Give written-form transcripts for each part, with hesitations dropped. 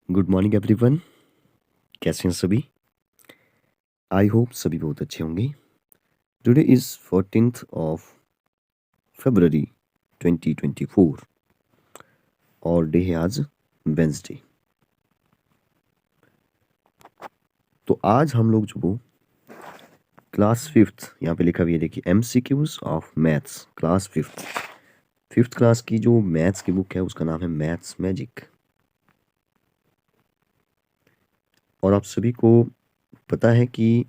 Good morning everyone. कैसे हैं सभी? आई होप सभी बहुत अच्छे होंगे। Today is 14th of February 2024 और डे है आज वेंसडे। तो आज हम लोग जो क्लास फिफ्थ यहाँ पे लिखा हुआ है, देखिए MCQs of maths class fifth class की जो मैथ्स की बुक है उसका नाम है मैथ्स मैजिक। और आप सभी को पता है कि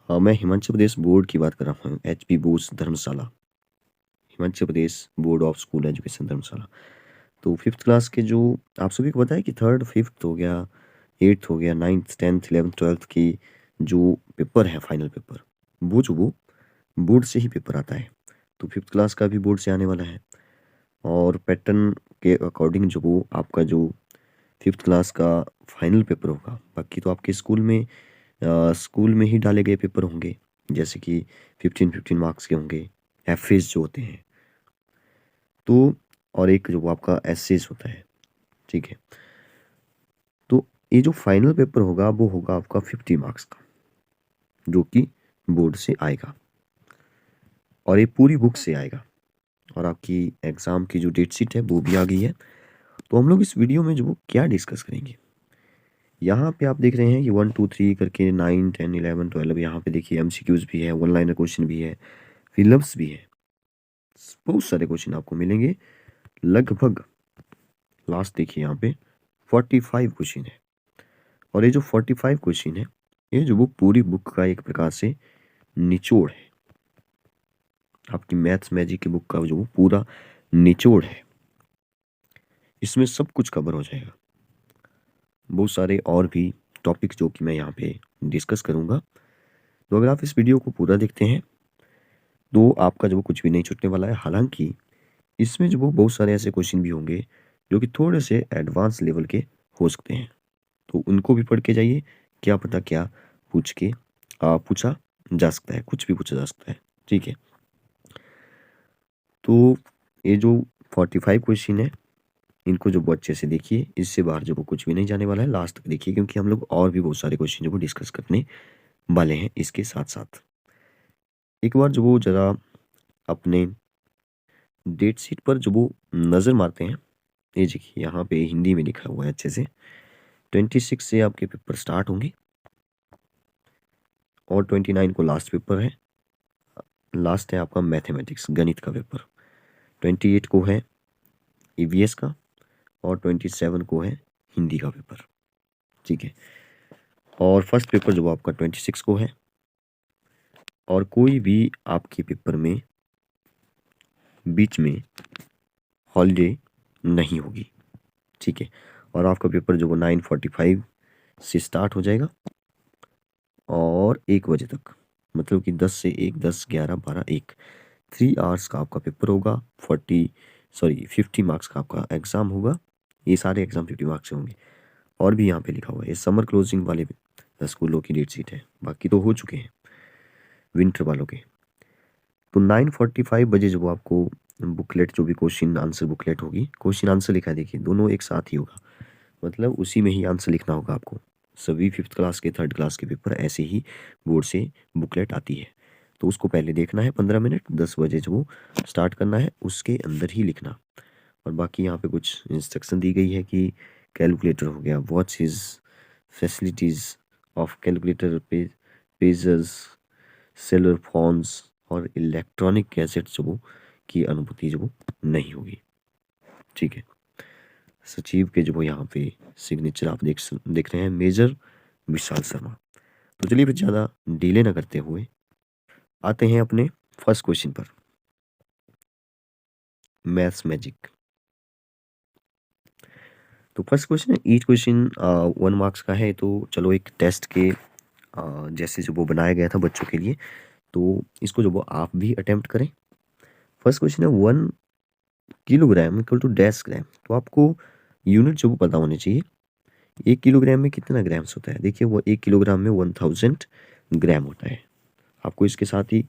मैं हिमाचल प्रदेश बोर्ड की बात कर रहा हूँ, HP BOSE Dharamshala, Himachal Pradesh board of school education Dharamshala. तो फिफ्थ क्लास के जो आप सभी को पता है कि थर्ड फिफ्थ हो गया, एट्थ हो गया, नाइन्थ टेंथ 11th 12th की जो पेपर है फाइनल पेपर, वो बोर्ड से ही पेपर आता है। तो फिफ्थ क्लास का भी बोर्ड से आने वाला है और पैटर्न के अकॉर्डिंग जो वो आपका जो फिफ्थ क्लास का फाइनल पेपर होगा। बाकी तो आपके स्कूल में ही डाले गए पेपर होंगे, जैसे कि 15 मार्क्स के होंगे, एफएस जो होते हैं, तो और एक जो वो आपका एसेस होता है, ठीक है। तो ये जो फाइनल पेपर होगा वो होगा आपका 50 मार्क्स का, जो कि बोर्ड से आएगा और ये पूरी बुक से आएगा। और आपकी एग्ज़ाम की जो डेट शीट है वो भी आ गई है। तो हम लोग इस वीडियो में जो वो क्या डिस्कस करेंगे, यहाँ पे आप देख रहे हैं कि 1 2 3 करके 9 10 11 12, यहाँ पे देखिए MCQs भी है, वन लाइनर क्वेश्चन भी है, फिलअप्स भी है, बहुत सारे क्वेश्चन आपको मिलेंगे। लगभग लास्ट देखिए यहाँ पे 45 क्वेश्चन है और ये जो 45 क्वेश्चन है ये जो वो पूरी बुक का एक प्रकार से निचोड़ है। आपकी मैथ्स मैजिक की बुक का जो पूरा निचोड़ है, इसमें सब कुछ कवर हो जाएगा। बहुत सारे और भी टॉपिक जो कि मैं यहाँ पे डिस्कस करूँगा। तो अगर आप इस वीडियो को पूरा देखते हैं तो आपका जो कुछ भी नहीं छूटने वाला है। हालांकि इसमें जो वो बहुत सारे ऐसे क्वेश्चन भी होंगे जो कि थोड़े से एडवांस लेवल के हो सकते हैं, तो उनको भी पढ़ के जाइए। क्या पता क्या पूछा जा सकता है, कुछ भी पूछा जा सकता है, ठीक है। तो ये जो 45 क्वेश्चन है इनको जो वो अच्छे से देखिए, इससे बाहर जो वो कुछ भी नहीं जाने वाला है। लास्ट तक देखिए क्योंकि हम लोग और भी बहुत सारे क्वेश्चन जो वो डिस्कस करने वाले हैं इसके साथ साथ। एक बार जो वो ज़रा अपने डेट शीट पर जो वो नज़र मारते हैं, ये देखिए यहाँ पे हिंदी में लिखा हुआ है अच्छे से, 26 से आपके पेपर स्टार्ट होंगे और 29 को लास्ट पेपर है। लास्ट है आपका मैथमेटिक्स गणित का पेपर। 28 को है EVS का और 27 को है हिंदी का पेपर, ठीक है। और फर्स्ट पेपर जो आपका 26 को है और कोई भी आपके पेपर में बीच में हॉलीडे नहीं होगी, ठीक है। और आपका पेपर जो वो 9:45 से स्टार्ट हो जाएगा और 1 बजे तक, मतलब कि 10 से 1, 10, 11, 12, 1, 3 आवर्स का आपका पेपर होगा। 50 मार्क्स का आपका एग्ज़ाम होगा। ये सारे एग्ज़ाम 50 मार्क्स से होंगे। और भी यहाँ पे लिखा हुआ है, ये समर क्लोजिंग वाले स्कूलों की डेट शीट है, बाकी तो हो चुके हैं विंटर वालों के। तो 9:45 बजे जो आपको बुकलेट, जो भी क्वेश्चन आंसर बुकलेट होगी, क्वेश्चन आंसर लिखा है देखिए, दोनों एक साथ ही होगा, मतलब उसी में ही आंसर लिखना होगा आपको। सभी फिफ्थ क्लास के, थर्ड क्लास के पेपर ऐसे ही बोर्ड से बुकलेट आती है, तो उसको पहले देखना है 15 मिनट, 10 बजे जो स्टार्ट करना है उसके अंदर ही लिखना। और बाकी यहाँ पे कुछ इंस्ट्रक्शन दी गई है कि कैलकुलेटर हो गया, watch is facilities of calculator, pagers, seller phones और इलेक्ट्रॉनिक गैजेट्स जो वो की अनुमति जो वो नहीं होगी, ठीक है। सचिव के जो वो यहाँ पे सिग्नेचर आप देख रहे हैं, मेजर विशाल शर्मा। तो चलिए फिर ज़्यादा डिले ना करते हुए आते हैं अपने फर्स्ट क्वेश्चन पर, मैथ्स मैजिक। तो फर्स्ट क्वेश्चन है, ईच क्वेश्चन 1 मार्क्स का है। तो चलो एक टेस्ट के जैसे जो वो बनाया गया था बच्चों के लिए, तो इसको जो वो आप भी अटेम्प्ट करें। फर्स्ट क्वेश्चन है 1 किलोग्राम इक्वल टू डैश ग्राम। तो आपको यूनिट जो वो पता होनी चाहिए। 1 किलोग्राम में कितना ग्राम्स होता है? देखिए वो 1 किलोग्राम में 1000 ग्राम होता है। आपको इसके साथ ही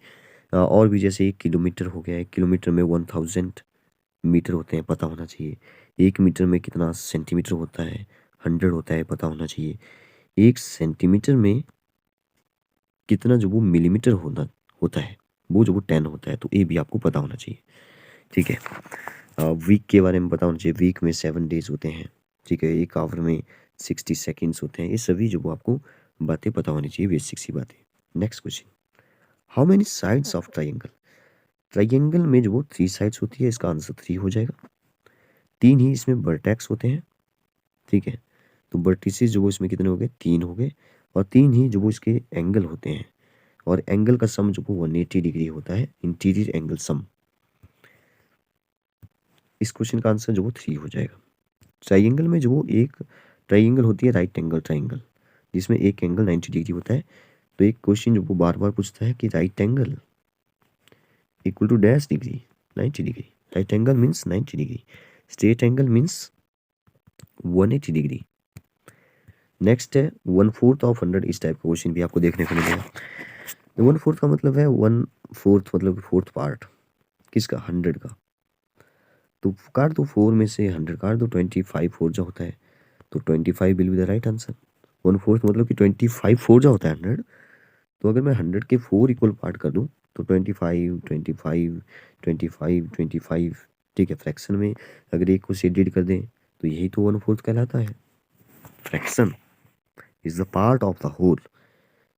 और भी, जैसे 1 किलोमीटर हो गया, 1 किलोमीटर में 1000 मीटर होते हैं, पता होना चाहिए। 1 मीटर में कितना सेंटीमीटर होता है 100 होता है पता होना चाहिए। 1 सेंटीमीटर में कितना जो वो मिलीमीटर होता है, वो जो वो 10 होता है, तो ये भी आपको पता होना चाहिए। ठीक है। वीक के बारे में पता होना चाहिए। वीक में 7 डेज होते हैं। ठीक है। 1 आवर में 60 सेकेंड्स होते हैं। ये सभी जो वो आपको बातें पता होनी चाहिए, बेसिक सी बातें। Next question, how many sides of triangle? Triangle में जो वो 3 साइड्स होती है, इसका आंसर 3 हो जाएगा। 3 ही इसमें वर्टेक्स होते हैं। ठीक है। तो वर्टिसेस जो वो इसमें कितने हो गए? 3 हो गए। और 3 ही जो वो इसके एंगल होते हैं, और एंगल का सम जो वो 180 डिग्री होता है, इंटीरियर एंगल सम। इस क्वेश्चन का आंसर जो वो 3 हो जाएगा। ट्राइंगल में जो वो एक ट्राइंगल होती है, राइट एंगल ट्राइंगल, जिसमें एक एंगल 90 डिग्री होता है। तो एक क्वेश्चन जो वो बार बार पूछता है कि right angle equal to dash degree, 90 degree. Right angle means 90 degree, straight angle means 180 degree. Next है 1/4 ऑफ 100। इस टाइप का क्वेश्चन भी आपको देखने को मिलेगा। 1/4 का मतलब है 1/4, मतलब 4th पार्ट किसका? 100 का। तो काट दो 4 में से 100 काट दो, 25 4 जो होता है, तो 25 will be the right answer. 1/4 मतलब कि 25 4 जो होता है 100। तो अगर मैं 100 के 4 इक्वल पार्ट कर दूं तो 25 25 25 25। ठीक है। फ्रैक्शन में अगर एक को शेडेड कर दें तो यही तो 1/4 कहलाता है। Fraction is the part of the whole.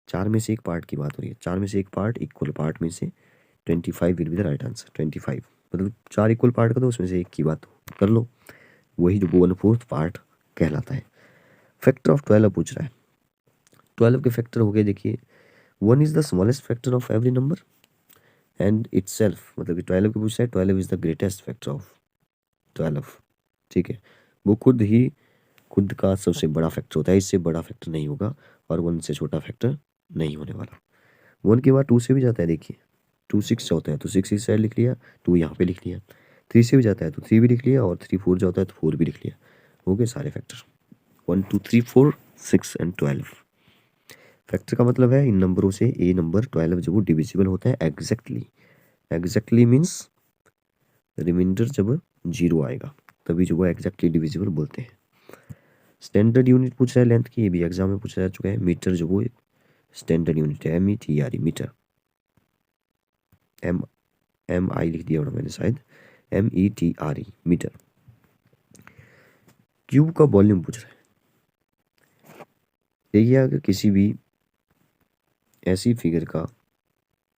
4 में से एक पार्ट की बात हो रही है। 4 में से एक पार्ट इक्वल पार्ट में से 25 will be the right answer. 25 मतलब 4 इक्वल पार्ट कर दो, उसमें से एक की बात कर लो, वही जो 1/4 पार्ट कहलाता है। फैक्टर ऑफ 12 पूछ रहा है। 12 के फैक्टर हो गए, देखिए 1 is the smallest factor of every number and itself, मतलब कि 12 के पूछ रहा है 12 is the greatest factor of 12। ठीक है। वो खुद का सबसे बड़ा फैक्टर होता है, इससे बड़ा फैक्टर नहीं होगा, और 1 से छोटा फैक्टर नहीं होने वाला। 1 के बाद 2 से भी जाता है, देखिए 2 6 होता है तो 6 इस साइड लिख लिया, 2 यहाँ पे लिख लिया। 3 से भी जाता है तो 3 भी लिख लिया, और 3 4 जाता है तो 4 भी लिख लिया। हो गए सारे फैक्टर 1 2 3 4 6 एंड 12। फैक्टर का मतलब है इन नंबरों से ए नंबर 12 जब वो डिविजिबल होता है एग्जैक्टली। एग्जैक्टली मीन्स रिमाइंडर जब 0 आएगा तभी जो वो एग्जैक्टली डिविजिबल बोलते हैं। स्टैंडर्ड यूनिट पूछ रहा है लेंथ की, ये भी एग्जाम में पूछा जा चुका है। मीटर जो वो स्टैंडर्ड यूनिट है, METR मीटर। MI लिख दिया मैंने शायद, METRE मीटर। क्यूब का वॉल्यूम पूछ रहा है। देखिए अगर किसी भी ऐसी फिगर का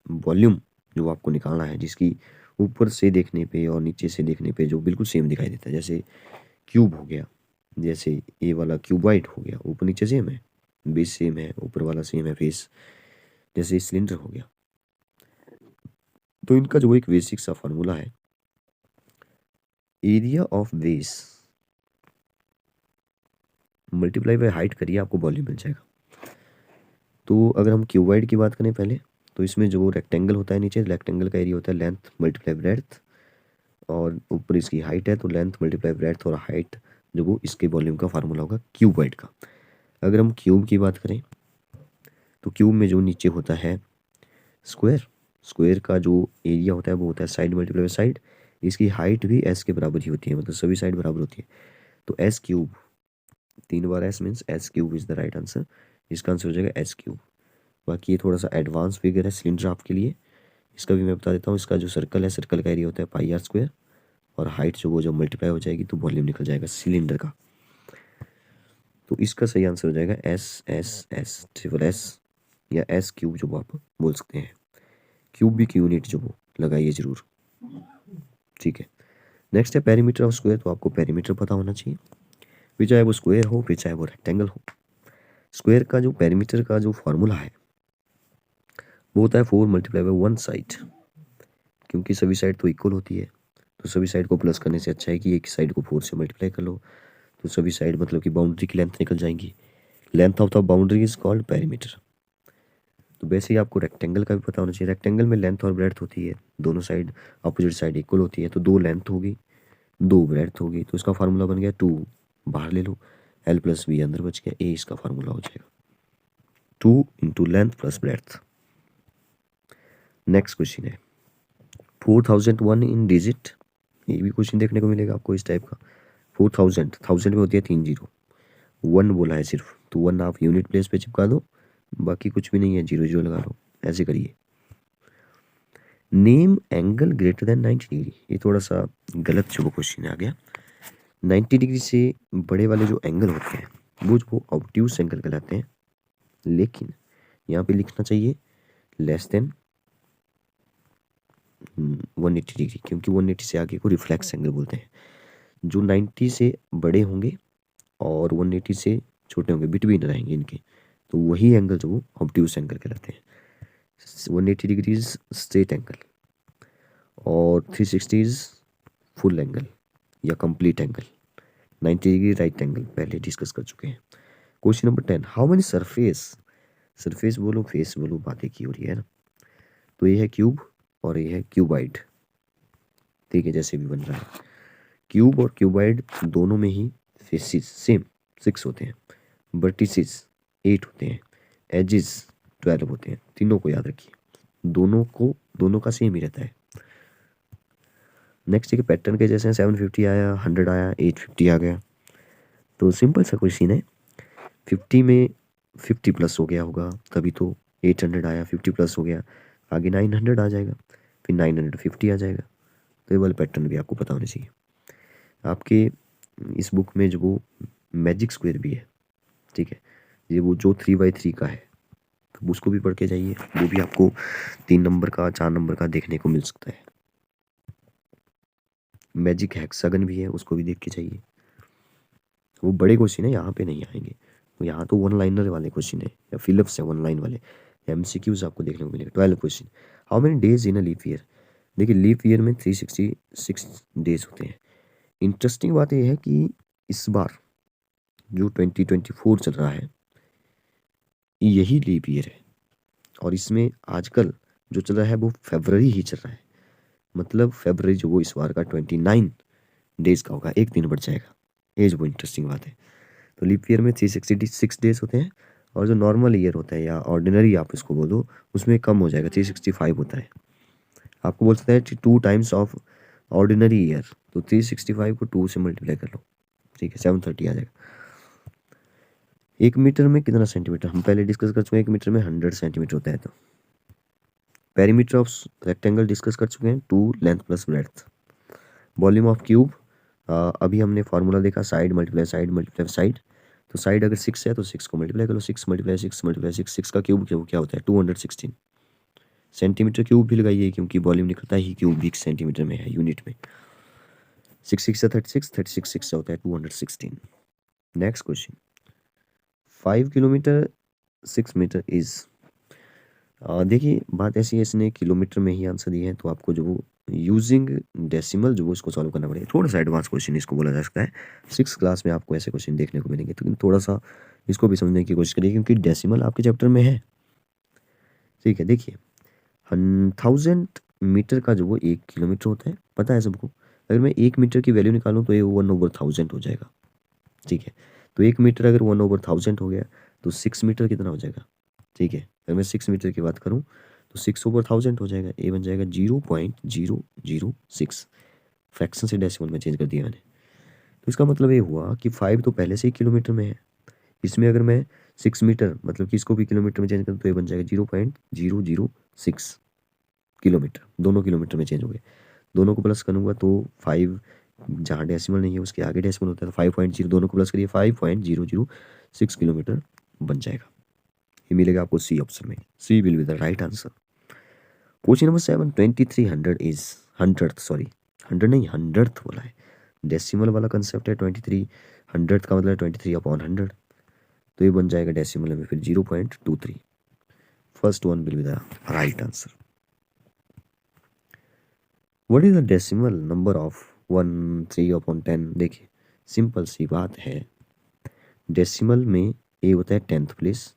वॉल्यूम जो आपको निकालना है जिसकी ऊपर से देखने पे और नीचे से देखने पे जो बिल्कुल सेम दिखाई देता है, जैसे क्यूब हो गया, जैसे ये वाला क्यूबाइड हो गया, ऊपर नीचे सेम है, बेस सेम है, ऊपर वाला सेम है फेस, जैसे सिलेंडर हो गया। तो इनका जो एक बेसिक सा फार्मूला है, area of base multiply by height करिए, आपको वॉल्यूम मिल जाएगा। तो अगर हम क्यूबाइड की बात करें पहले, तो इसमें जो रेक्टेंगल होता है, नीचे रेक्टेंगल का एरिया होता है लेंथ मल्टीप्लाई ब्रेड्थ, और ऊपर इसकी हाइट है तो लेंथ मल्टीप्लाई ब्रेड्थ और हाइट जो वो इसके वॉल्यूम का फार्मूला होगा क्यूबाइड का। अगर हम क्यूब की बात करें तो क्यूब में जो नीचे होता है स्क्वायर, स्क्वायर का जो एरिया होता है वो होता है साइड मल्टीप्लाई साइड। इसकी हाइट भी एस के बराबर ही होती है, मतलब सभी साइड बराबर होती है। तो S cube, 3 bar S means S cube is the right answer. इसका आंसर हो जाएगा एस क्यूब। बाकी ये थोड़ा सा एडवांस फिगर है सिलेंडर आपके लिए, इसका भी मैं बता देता हूँ। इसका जो सर्कल है, सर्कल का एरिया होता है πr², और हाइट जो वो जब मल्टीप्लाई हो जाएगी तो वॉल्यूम निकल जाएगा सिलेंडर का। तो इसका सही आंसर हो जाएगा SSS या एस क्यूब जो आप बोल सकते हैं। क्यूबिक यूनिट जो वो लगाइए जरूर। ठीक है। नेक्स्ट है पेरीमीटर ऑफ स्क्वायर। तो आपको पेरीमीटर पता होना चाहिए, फिर चाहे वो स्क्वायर हो फिर चाहे वो रेक्टेंगल हो। स्क्वायर का जो पेरीमीटर का जो फॉर्मूला है वो होता है 4 मल्टीप्लाई बाय 1 साइड, क्योंकि सभी साइड तो इक्वल होती है, तो सभी साइड को प्लस करने से अच्छा है कि एक साइड को 4 से मल्टीप्लाई कर लो, तो सभी साइड मतलब कि बाउंड्री की लेंथ निकल जाएंगी। Length of the boundary is called perimeter. तो वैसे ही आपको रेक्टेंगल का भी पता होना चाहिए। रेक्टेंगल में लेंथ और ब्रेड्थ होती है, दोनों साइड अपोजिट साइड इक्वल होती है, तो 2 लेंथ होगी 2 ब्रेड्थ होगी, तो इसका फार्मूला बन गया 2, बाहर ले लो, L+B अंदर बच गया, A इसका फार्मूला हो जाएगा 2 into length plus breadth. Next question है 4001 इन डिजिट। ये भी क्वेश्चन देखने को मिलेगा आपको इस टाइप का। 4000 1000 में होती है 3 जीरो, 1 बोला है सिर्फ, तो 1 आप यूनिट प्लेस पे चिपका दो, बाकी कुछ भी नहीं है, 0 0 लगा लो, ऐसे करिए। Name angle greater than 90 degree, ये थोड़ा सा गलत जो क्वेश्चन आ गया। 90 डिग्री से बड़े वाले जो एंगल होते हैं वो जो ऑब्ट्यूस एंगल कहलाते हैं, लेकिन यहाँ पे लिखना चाहिए लेस देन 180 डिग्री, क्योंकि 180 से आगे को रिफ्लेक्स एंगल बोलते हैं। जो 90 से बड़े होंगे और 180 से छोटे होंगे, बिटवीन रहेंगे इनके, तो वही एंगल जो वो ऑब्ट्यूस एंगल कहलाते हैं। 180 डिग्रीज स्ट्रेट एंगल और 360 फुल एंगल या complete angle. 90 degree right angle पहले डिस्कस कर चुके हैं। Question number 10, how many surface, surface बोलो फेस बोलो, बातें की हो रही है ना। तो ये है क्यूब और ये है क्यूबाइड, ठीक है, जैसे भी बन रहा है। क्यूब और क्यूबाइड दोनों में ही फेसिस सेम 6 होते हैं, वर्टिसेस 8 होते हैं, एजेस 12 होते हैं। तीनों को याद रखिए, दोनों का सेम ही रहता है। नेक्स्ट है पैटर्न के जैसे 750 आया, 100 आया, 850 आ गया। तो सिंपल सा क्वेश्चन है, 50 में 50 प्लस हो गया होगा तभी तो 800 आया, 50 प्लस हो गया, आगे 900 आ जाएगा, फिर 950 आ जाएगा। तो ये वाला पैटर्न भी आपको पता होना चाहिए। आपके इस बुक में जो वो मैजिक स्क्वायर भी है, ठीक है, ये वो जो 3x3 का है, तो उसको भी पढ़ के जाइए, वो भी आपको 3 नंबर का 4 नंबर का देखने को मिल सकता है। मैजिक हेक्सागन भी है, उसको भी देख के जाइए। वो बड़े क्वेश्चन है, यहाँ पे नहीं आएंगे, तो यहाँ तो वन लाइनर वाले क्वेश्चन है या फिलअप्स है वन लाइन वाले, एमसीक्यूज आपको देखने को मिलेगा। 12 question, how many days in a leap year. देखिए लीप ईयर में 366 डेज होते हैं। इंटरेस्टिंग बात यह है कि इस बार जो 2024 चल रहा है यही लीप ईयर है, और इसमें आजकल जो चल रहा है वो फरवरी ही चल रहा है, मतलब फरवरी जो वो इस बार का 29 डेज का होगा, एक दिन बढ़ जाएगा। ये जो वो इंटरेस्टिंग बात है। तो लीप ईयर में 366 डेज होते हैं, और जो नॉर्मल ईयर होता है या ऑर्डिनरी आप इसको बोलो, उसमें कम हो जाएगा, 365 होता है। आपको बोल सकता है 2 टाइम्स ऑफ ऑर्डिनरी ईयर, तो 365 को 2 से मल्टीप्लाई कर लो, ठीक है, 730 आ जाएगा। 1 मीटर में कितना सेंटीमीटर, हम पहले डिस्कस कर चुके हैं, 1 मीटर में 100 सेंटीमीटर होता है। तो पेरीमीटर ऑफ रेक्टेंगल डिस्कस कर चुके हैं, 2 length plus breadth. Volume of cube, अभी हमने फार्मूला देखा, साइड मल्टीप्लाई साइड, तो साइड अगर 6 है तो 6 को मल्टीप्लाई कर लो, 6 मल्टीप्लाई 6 मल्टीप्लाई 6, 6 का क्यूब क्या होता है 216। सेंटीमीटर क्यूब भी लगाइए, क्योंकि वॉल्यूम निकलता ही क्यूबिक सेंटीमीटर में है, यूनिट में। 6 6 36, 36 6 होता है 216। Next question, 5 kilometre 6 metre is, देखिए बात ऐसी है, इसने किलोमीटर में ही आंसर दिया है, तो आपको जो वो यूजिंग डेसिमल जो वो इसको सॉल्व करना पड़ेगा। थोड़ा सा एडवांस क्वेश्चन इसको बोला जा सकता है, 6 क्लास में आपको ऐसे क्वेश्चन देखने को मिलेंगे, तो थोड़ा सा इसको भी समझने की कोशिश करिए, क्योंकि डेसिमल आपके चैप्टर में है, ठीक है। देखिए 1000 मीटर का जो वो 1 किलोमीटर होता है, पता है सबको। अगर मैं 1 मीटर की वैल्यू निकालूं तो ये 1/1000 हो जाएगा, ठीक है। तो 1 मीटर अगर 1/1000 हो गया, तो 6 मीटर कितना हो जाएगा, ठीक है। अगर मैं 6 मीटर की बात करूं तो 6/1000 हो जाएगा, ये बन जाएगा 0.006। फ्रैक्शन से डेसिमल में चेंज कर दिया मैंने। तो इसका मतलब ये हुआ कि 5 तो पहले से ही किलोमीटर में है, इसमें अगर मैं 6 मीटर मतलब कि इसको भी किलोमीटर में चेंज करूँ तो ये बन जाएगा 0.006 किलोमीटर, दोनों किलोमीटर में चेंज हो गए। दोनों को प्लस करूँगा तो 5 जहाँ डेसिमल नहीं है उसके आगे डेसिमल होता है, तो 5.0 दोनों को प्लस करिए, 5.006 किलोमीटर बन जाएगा। ये मिलेगा आपको सी ऑप्शन में, C will be the right answer. Question number 7, 2300 is 100th, sorry 100 नहीं 100th बोला है, डेसिमल वाला कंसेप्ट है। 23 100th का मतलब 23/100, तो ये बन जाएगा डेसिमल में फिर 0.23। First one will be the right answer. What is the decimal number of 1/3/10। देखिए सिंपल सी बात है, डेसिमल में ए होता है 10th प्लेस,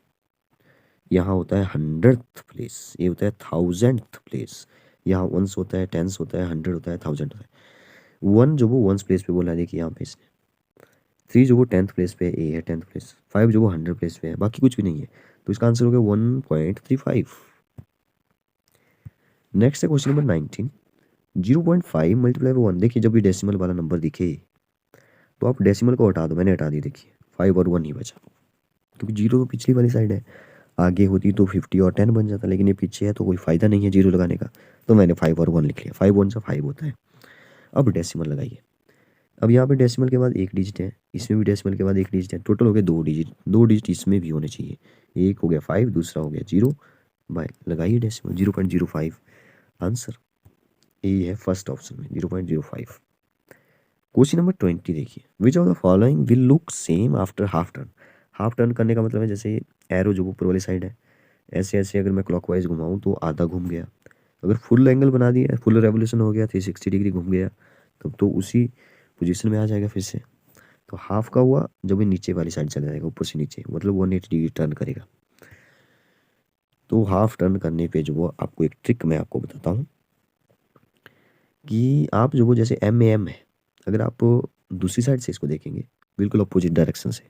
यहाँ होता है 100th प्लेस, ये होता है 1000th प्लेस, यहाँ वंस होता है, टेंस होता है, 100 होता है, 1000 होता है। 1 जो वो वंस प्लेस पे बोला है, देखिए यहाँ पे इसने। 3 जो वो 10th प्लेस पे, ए है 10th प्लेस। 5 जो वो 100 प्लेस पे है, बाकी कुछ भी नहीं है, तो इसका आंसर हो गया 1.35। नेक्स्ट है क्वेश्चन नंबर 19, 0.5 × 1। देखिए जब भी डेसिमल वाला नंबर दिखे तो आप डेसिमल को हटा दो, मैंने हटा दी, देखिए 5 और 1 ही बचा, क्योंकि जीरो तो पिछली वाली साइड है, आगे होती तो 50 और 10 बन जाता, लेकिन ये पीछे है तो कोई फ़ायदा नहीं है जीरो लगाने का, तो मैंने 5 और 1 लिख लिया। 5 1 से 5 होता है। अब डेसिमल लगाइए। अब यहाँ पे डेसिमल के बाद एक डिजिट है, इसमें भी डेसिमल के बाद एक डिजिट है, टोटल हो गया 2 डिजिट, 2 डिजिट इसमें भी होने चाहिए। एक हो गया 5, दूसरा हो गया 0, बाय लगाइए डेसिमल 0.05। आंसर ए है फर्स्ट ऑप्शन में 0.05। क्वेश्चन नंबर 20 देखिए, which of the following will look same after half turn. Half turn करने का मतलब है जैसे एरो जो ऊपर वाली साइड है, ऐसे ऐसे अगर मैं क्लॉकवाइज घुमाऊँ तो आधा घूम गया, अगर फुल एंगल बना दिया, फुल रेवोल्यूशन हो गया, 360 डिग्री घूम गया, तब तो उसी पोजीशन में आ जाएगा फिर से। तो हाफ का हुआ जब ये नीचे वाली साइड चला जाएगा, ऊपर से नीचे, मतलब 180 डिग्री टर्न करेगा। तो हाफ टर्न करने पे जो वो आपको एक ट्रिक मैं आपको बताता हूँ कि आप जो वो जैसे एम है, अगर आप दूसरी साइड से इसको देखेंगे, बिल्कुल अपोजिट डायरेक्शन से,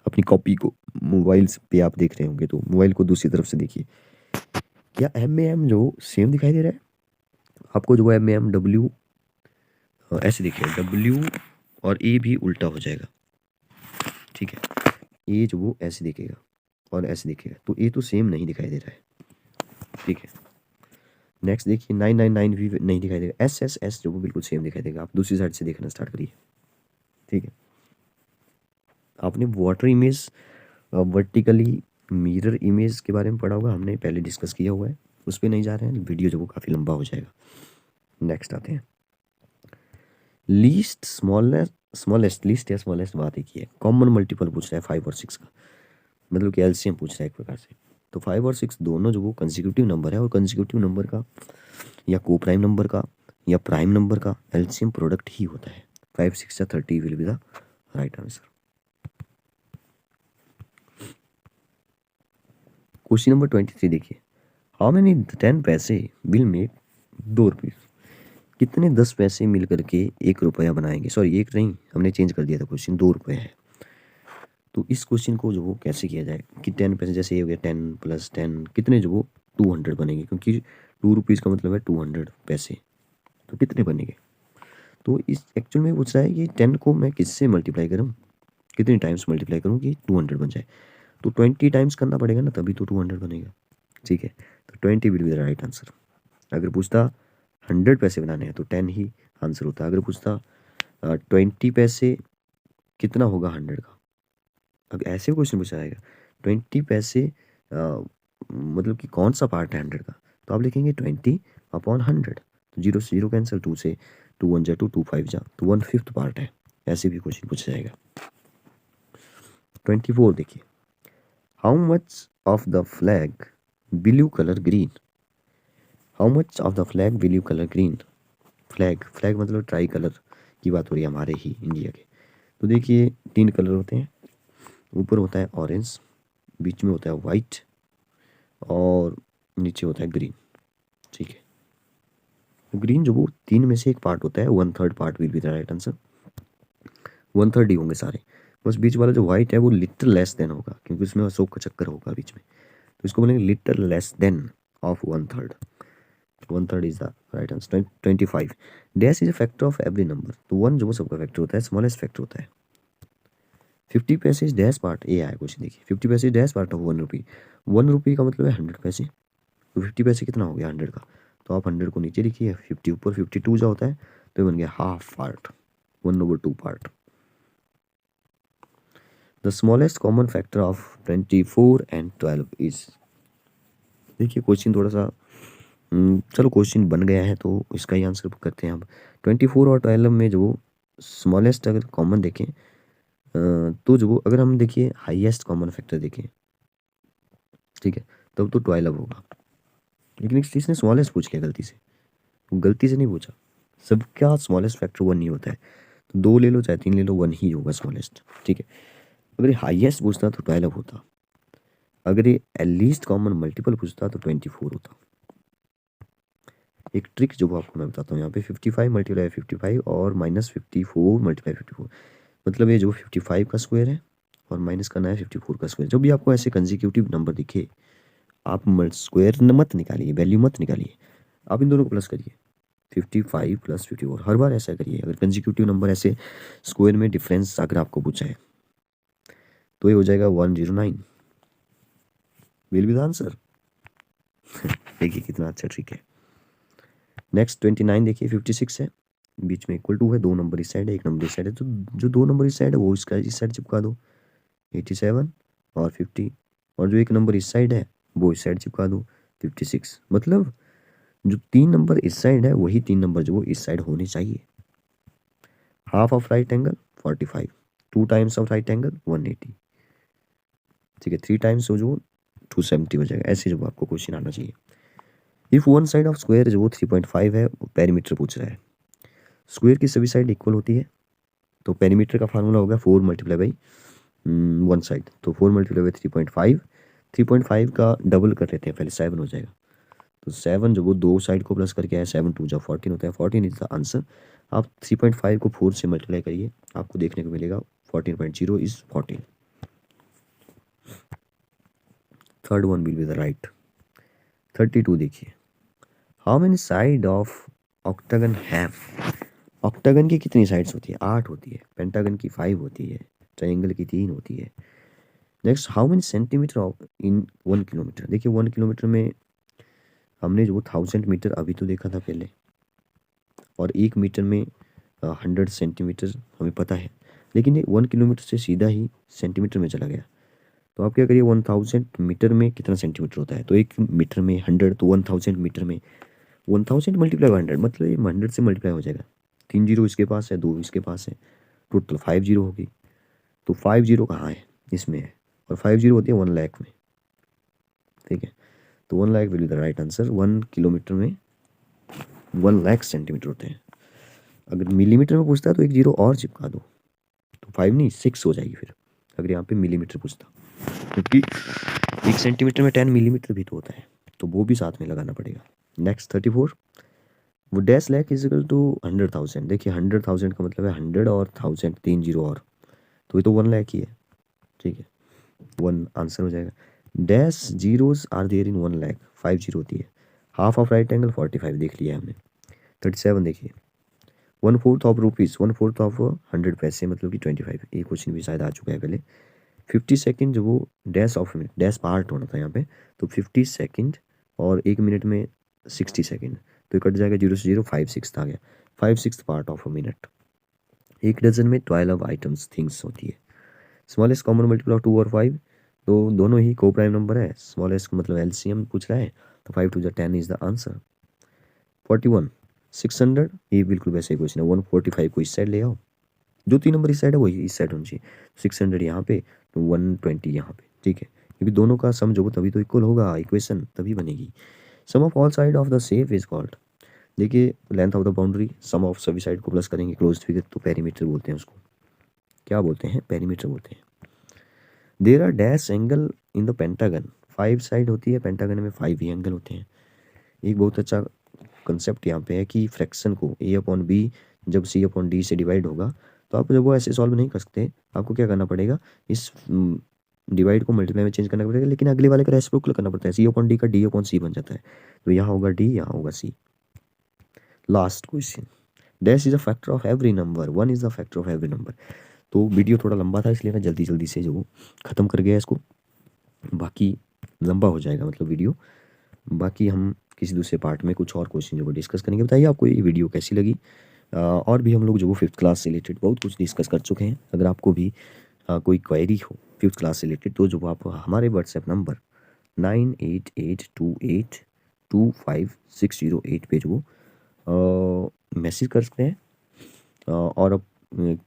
अपनी कॉपी को मोबाइल पे आप देख रहे होंगे तो मोबाइल को दूसरी तरफ से देखिए, क्या एम जो सेम दिखाई दे रहा है आपको? जो एम डब्ल्यू ऐसे देखिए, डब्ल्यू और ए भी उल्टा हो जाएगा, ठीक है, ए जो वो ऐसे दिखेगा और ऐसे दिखेगा, तो ए तो सेम नहीं दिखाई दे रहा है, ठीक है। नेक्स्ट देखिए 999 भी नहीं दिखाई देगा, एस जो वो बिल्कुल सेम दिखाई देगा। आप दूसरी साइड से देखना स्टार्ट करिए, ठीक है। आपने water image, vertically mirror image के बारे में पढ़ा होगा, हमने पहले डिस्कस किया हुआ है, उस पर नहीं जा रहे हैं, वीडियो जो वो काफ़ी लंबा हो जाएगा। नेक्स्ट आते हैं, लीस्ट स्मॉलेस्ट, लीस्ट या स्मॉलेस्ट बात एक ही है, कॉमन मल्टीपल पूछ रहा है 5 और 6 का, मतलब कि एलसीएम पूछ रहा है एक प्रकार से। तो 5 और 6 दोनों जो वो कंसेक्यूटिव नंबर है, और कंसेक्यूटिव नंबर का या को प्राइम नंबर का या प्राइम नंबर का एलसीएम प्रोडक्ट ही होता है। 5 6 या 30 will be the right answer. Question number 23 देखिए, हाउ मेनी 10 पैसे विल मेक 2 रुपीज़। कितने 10 पैसे मिल करके 1 रुपया बनाएंगे? सॉरी, एक नहीं, हमने चेंज कर दिया था, क्वेश्चन 2 रुपये है। तो इस क्वेश्चन को जो वो कैसे किया जाए कि 10 पैसे, जैसे ये हो गया 10 + 10 कितने, जो वो 200 बनेंगे, क्योंकि 2 रुपीज़ का मतलब है 200 पैसे, तो कितने बनेंगे? तो इस एक्चुअल में पूछ रहा है कि 10 को मैं किससे मल्टीप्लाई करूँ, कितने टाइम्स मल्टीप्लाई करूँ कि 200 बन जाए। तो 20 टाइम्स करना पड़ेगा ना, तभी तो 200 बनेगा, ठीक है। तो 20 will be the right answer. अगर पूछता 100 पैसे बनाने हैं तो 10 ही आंसर होता। अगर पूछता 20 पैसे कितना होगा 100 का, अगर ऐसे क्वेश्चन पूछा जाएगा 20 पैसे मतलब कि कौन सा पार्ट है 100 का, तो आप लिखेंगे 20/100। तो 0 से 0 कैंसिल, 2 से 2 1 जा 2, 2 5 जा, तो 1/5 पार्ट है। ऐसे भी क्वेश्चन पूछा जाएगा। 24 देखिए, how much of the flag will you colour green. How much of the flag will you colour green. Flag, flag मतलब ट्राई कलर की बात हो रही है हमारे ही इंडिया के। तो देखिए 3 कलर होते हैं, ऊपर होता है ऑरेंज, बीच में होता है वाइट, और नीचे होता है ग्रीन, ठीक है। तो ग्रीन जो वो 3 में से एक पार्ट होता है, 1/3 part will be the right answer. 1/3 ही होंगे सारे, बस बीच वाला जो वाइट है वो लिटिल लेस देन होगा, क्योंकि उसमें अशोक का चक्कर होगा बीच में, तो इसको बोलेंगे little less than of 1/3। 1/3 is the right answer. 25, dash is a factor of every number. तो 1 जो वो सबका फैक्टर होता है, स्मॉलेस्ट फैक्टर होता है। 50 पैसे इज डैश पार्ट, ये आया क्वेश्चन देखिए, 50 पैसे इज डैश पार्ट ऑफ 1 रुपी। 1 रुपी का मतलब है 100 पैसे, तो 50 पैसे कितना हो गया 100 का, तो आप 100 को नीचे लिखिए, 50 ऊपर, 52 जो होता है, तो ये बन गया half part, 1/2 part. The smallest common factor of 24 and 12 is. देखिए क्वेश्चन थोड़ा सा चलो क्वेश्चन बन गया है तो इसका ही आंसर करते हैं अब। 24 और 12 में जो स्मॉलेस्ट अगर कॉमन देखें, तो जो अगर हम देखिए हाईएस्ट कॉमन फैक्टर देखें, ठीक है, तब तो 12 होगा, लेकिन इसने स्मॉलेस्ट पूछ लिया गलती से, गलती से नहीं पूछा, सबका स्मॉलेस्ट फैक्टर 1 ही होता है, तो 2 ले लो चाहे 3 ले लो, 1 ही होगा स्मॉलेस्ट, ठीक है। अगर ये हाईएस्ट पूछता तो 12 होता, अगर ये लीस्ट कॉमन मल्टीपल पूछता तो 24 होता। एक ट्रिक जो वो आपको मैं बताता हूँ, यहाँ पे 55 × 55 और -54 × 54, मतलब ये जो 55 का स्क्वायर है और माइनस करना है 54 का स्क्वायर। जब भी आपको ऐसे कंसेक्यूटिव नंबर दिखे, आप स्क्वायर मत निकालिए, वैल्यू मत निकालिए, आप इन दोनों को प्लस करिए, 55 + 54, हर बार ऐसा करिए अगर कंसेक्यूटिव नंबर ऐसे स्क्वायर में डिफरेंस अगर आपको पूछा है। तो ये हो जाएगा 109 विल बी द आंसर। देखिए कितना अच्छा ट्रिक है। नेक्स्ट 29 देखिए 56 है, बीच में इक्वल टू है, 2 नंबर इस साइड है 1 नंबर इस साइड है, तो जो 2 नंबर इस साइड है वो इसका इस साइड चिपका दो 87 और 50, और जो 1 नंबर इस साइड है वो इस साइड चिपका दो 56। मतलब जो 3 नंबर इस साइड है वही 3 नंबर जो वो इस साइड होने चाहिए। Half of right angle 45, 2 times of right angle 180, ठीक है, 3 टाइम्स हो जो 270 हो जाएगा। ऐसे जो आपको क्वेश्चन आना चाहिए। If one side of square जो 3.5 है पेरीमीटर पूछ रहा है, स्क्वायर की सभी साइड इक्वल होती है, तो पेरीमीटर का फार्मूला होगा 4 मल्टीप्लाई बाई वन साइड, तो 4 मल्टीप्लाई बाई 3.5, 3.5 का डबल कर लेते हैं पहले, 7 हो जाएगा। तो 7 जो वो 2 साइड को प्लस करके आया, 7 2 जा 14 होता है, 14 इज द आंसर। आप 3.5 को 4 से मल्टीप्लाई करिए, आपको देखने को मिलेगा 14.0 is 14। Third one will be the right. 32 देखिए, how many side of octagon have. Octagon की कितनी साइड्स होती है? 8 होती है। पेंटागन की 5 होती है। ट्रायंगल की 3 होती है। Next, how many centimetre of in 1 kilometre. देखिए 1 किलोमीटर में हमने जो 1000 मीटर अभी तो देखा था पहले, और 1 मीटर में 100 सेंटीमीटर हमें पता है, लेकिन ये 1 किलोमीटर से सीधा ही सेंटीमीटर में चला गया। तो आप क्या करिए, 1000 मीटर में कितना सेंटीमीटर होता है, तो 1 मीटर में 100, तो 1000 मीटर में 1000 मल्टीप्लाई बाई 100, मतलब ये 100 से मल्टीप्लाई हो जाएगा। 3 जीरो इसके पास है, 2 इसके पास है, टोटल 5 जीरो होगी। तो 5 जीरो कहाँ है? इसमें है, और 5 जीरो होती है 1 लाख में, ठीक है। तो 1 lakh will be the right answer. 1 kilometre में 1 लाख सेंटीमीटर होते हैं। अगर मिलीमीटर में पूछता है तो 1 जीरो और चिपका दो, तो 5 नहीं 6 हो जाएगी फिर, अगर यहाँ पे मिलीमीटर पूछता, क्योंकि 1 सेंटीमीटर में 10 मिलीमीटर भी तो होता है, तो वो भी साथ में लगाना पड़ेगा। नेक्स्ट 34, वो dash lakh is equal to 100,000। देखिए 100,000 का मतलब है 100 और 1000, 3 जीरो और, तो ये तो 1 लाख ही है, ठीक है, 1 आंसर हो जाएगा। Dash zeros are there in 1 lakh, 5 zero होती है। हाफ ऑफ राइट एंगल 45 देख लिया हमने। 37 देखिए, 1/4 ऑफ रुपीज़, 1/4 ऑफ 100 पैसे मतलब कि 25, ये क्वेश्चन भी शायद आ चुका है पहले। 50 सेकेंड जो वो dash of minute, dash part होना था यहाँ पे, तो 50 सेकेंड और 1 मिनट में 60 सेकेंड, तो कट जाएगा 0 से 0, 5/6 आ गया, 5/6 part of a minute. 1 dozen में 12 आइटम्स थिंग्स होती है। स्मॉलेस्ट कॉमन मल्टीपल ऑफ 2 और 5, तो दोनों ही को प्राइम नंबर है। स्मॉलेस्ट मतलब एलसीएम पूछ रहा है, तो 5 2 10 इज द आंसर। 41, 600, ये बिल्कुल वैसे ही क्वेश्चन है। 145 को इस साइड ले आओ, जो 3 नंबर इस साइड है वही इस साइड होनी चाहिए। 600 यहाँ पे, तो 120 यहाँ पे, ठीक है, क्योंकि दोनों का सम जो हो तभी तो इक्वल होगा, इक्वेशन तभी बनेगी। Sum of all side of the shape is called. देखिए length of the boundary, sum of सभी साइड को प्लस करेंगे क्लोज्ड फिगर, तो पेरीमीटर बोलते हैं उसको। क्या बोलते हैं? पेरीमीटर बोलते हैं। There are dash angle in the pentagon, 5 side होती है, पेंटागन में 5 ही एंगल होते हैं। एक बहुत अच्छा कंसेप्ट यहाँ पे है कि फ्रैक्शन को a/b जब c/d से डिवाइड होगा, तो आप जब वो ऐसे सॉल्व नहीं कर सकते, आपको क्या करना पड़ेगा, इस डिवाइड को मल्टीप्लाई में चेंज करना पड़ेगा, लेकिन अगले वाले का रेसिप्रोकल करना पड़ता है, c/d का d/c बन जाता है, तो यहाँ होगा d, यहाँ होगा c। Last question, dash is a factor of every number, 1 is the factor of every number. तो वीडियो थोड़ा लंबा था, इसलिए मैं जल्दी जल्दी से जो ख़त्म कर गया इसको, बाकी लंबा हो जाएगा मतलब वीडियो। बाकी हम किसी दूसरे पार्ट में कुछ और क्वेश्चन जो वो डिस्कस करेंगे। बताइए आपको ये वीडियो कैसी लगी। और भी हम लोग जो वो 5th क्लास से रिलेटेड बहुत कुछ डिस्कस कर चुके हैं। अगर आपको भी कोई क्वेरी हो 5th क्लास से रिलेटेड, तो जो आप हमारे व्हाट्सएप नंबर 9882825608 पे जो मैसेज कर सकते हैं। और अब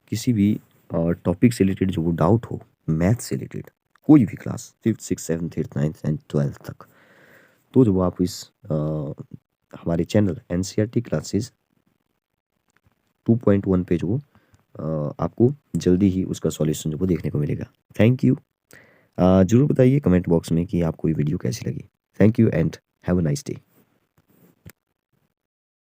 किसी भी टॉपिक से रिलेटेड जो वो डाउट हो, मैथ से रिलेटेड कोई भी class 5th 6th 7th 8th 9th and 12th तक, तो जो आप इस हमारे चैनल NCERT क्लासेस 2.1 पे जो आपको जल्दी ही उसका सॉल्यूशन जो वो देखने को मिलेगा। Thank you. ज़रूर बताइए कमेंट बॉक्स में कि आपको ये वीडियो कैसी लगी। Thank you and have a nice day.